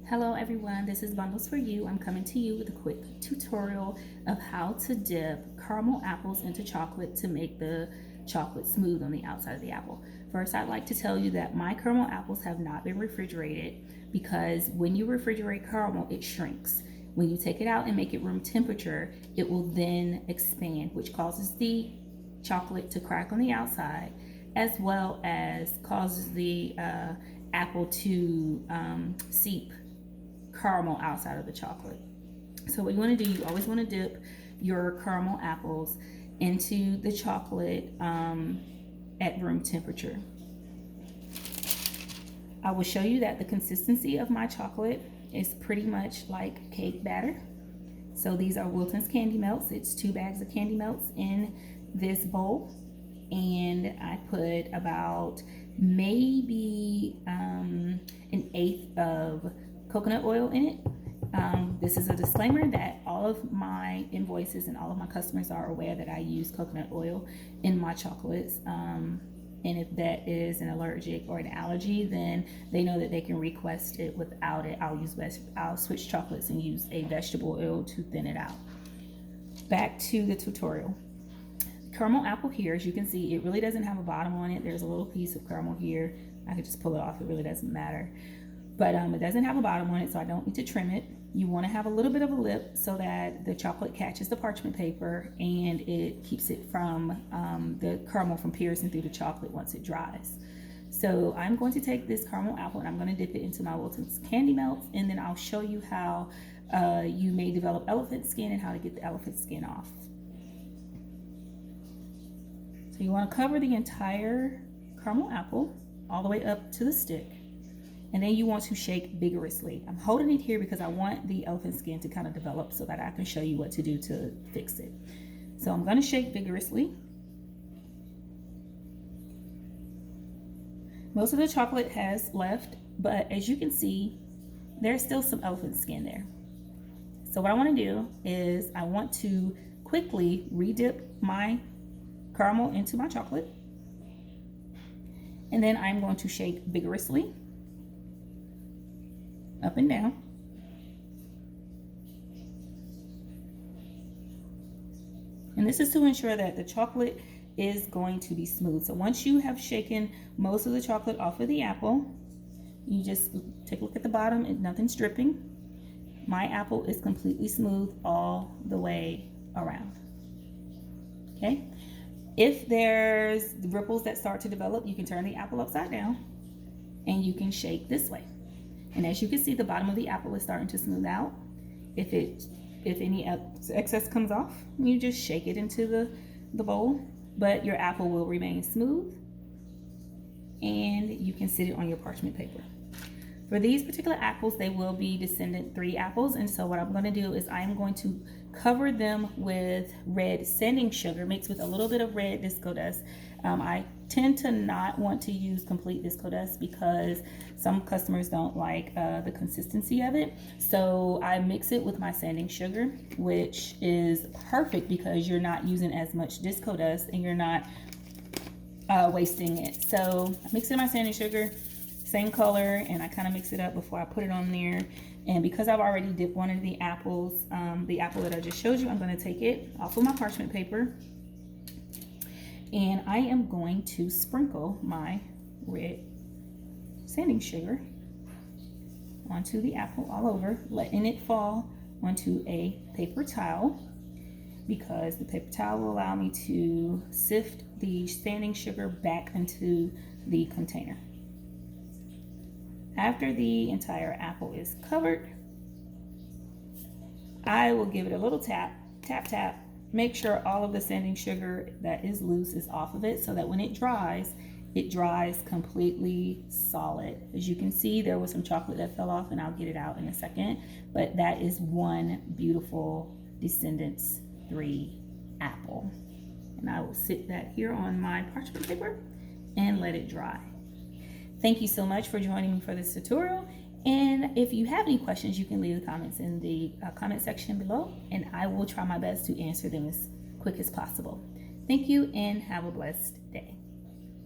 Hello everyone, this is Bundles for You. I'm coming to you with a quick tutorial of how to dip caramel apples into chocolate to make the chocolate smooth on the outside of the apple. First, I'd like to tell you that my caramel apples have not been refrigerated because when you refrigerate caramel, it shrinks. When you take it out and make it room temperature, it will then expand, which causes the chocolate to crack on the outside, as well as causes the apple to seep caramel outside of the chocolate. So what you want to do, you always want to dip your caramel apples into the chocolate at room temperature. I will show you that the consistency of my chocolate is pretty much like cake batter. So these are Wiltons Candy Melts. It's 2 bags of Candy Melts in this bowl, and I put about maybe an 1/8 of coconut oil in it. This is a disclaimer that all of my invoices and all of my customers are aware that I use coconut oil in my chocolates. And if that is an allergic or an allergy, then they know that they can request it without it. I'll switch chocolates and use a vegetable oil to thin it out. Back to the tutorial. Caramel apple here, as you can see, it really doesn't have a bottom on it. There's a little piece of caramel here. I could just pull it off. It really doesn't matter. But it doesn't have a bottom on it, so I don't need to trim it. You want to have a little bit of a lip so that the chocolate catches the parchment paper and it keeps it from the caramel from piercing through the chocolate once it dries. So I'm going to take this caramel apple and I'm going to dip it into my Wiltons Candy Melts, and then I'll show you how you may develop elephant skin and how to get the elephant skin off. So you want to cover the entire caramel apple all the way up to the stick. And then you want to shake vigorously. I'm holding it here because I want the elephant skin to kind of develop so that I can show you what to do to fix it. So I'm going to shake vigorously. Most of the chocolate has left, but as you can see, there's still some elephant skin there. So what I want to do is I want to quickly redip my caramel into my chocolate. And then I'm going to shake vigorously up and down. And this is to ensure that the chocolate is going to be smooth. So once you have shaken most of the chocolate off of the apple, you just take a look at the bottom and nothing's dripping. My apple is completely smooth all the way around. Okay? If there's ripples that start to develop, you can turn the apple upside down and you can shake this way. And as you can see, the bottom of the apple is starting to smooth out. If any excess comes off, you just shake it into the bowl, but your apple will remain smooth and you can sit it on your parchment paper. For these particular apples, they will be Descendant 3 apples, and so what I'm going to do is I'm going to cover them with red sanding sugar mixed with a little bit of red disco dust. I tend to not want to use complete disco dust because some customers don't like the consistency of it. So I mix it with my sanding sugar, which is perfect because you're not using as much disco dust and you're not wasting it. So I mix in my sanding sugar, same color, and I kind of mix it up before I put it on there. And because I've already dipped one of the apples, the apple that I just showed you, I'm going to take it off of my parchment paper and I am going to sprinkle my red sanding sugar onto the apple all over, letting it fall onto a paper towel because the paper towel will allow me to sift the sanding sugar back into the container. After the entire apple is covered, I will give it a little tap, tap, tap. Make sure all of the sanding sugar that is loose is off of it so that when it dries completely solid. As you can see, there was some chocolate that fell off and I'll get it out in a second, but that is one beautiful Descendants 3 apple. And I will sit that here on my parchment paper and let it dry. Thank you so much for joining me for this tutorial. And if you have any questions, you can leave the comments in the comment section below, and I will try my best to answer them as quick as possible. Thank you and have a blessed day.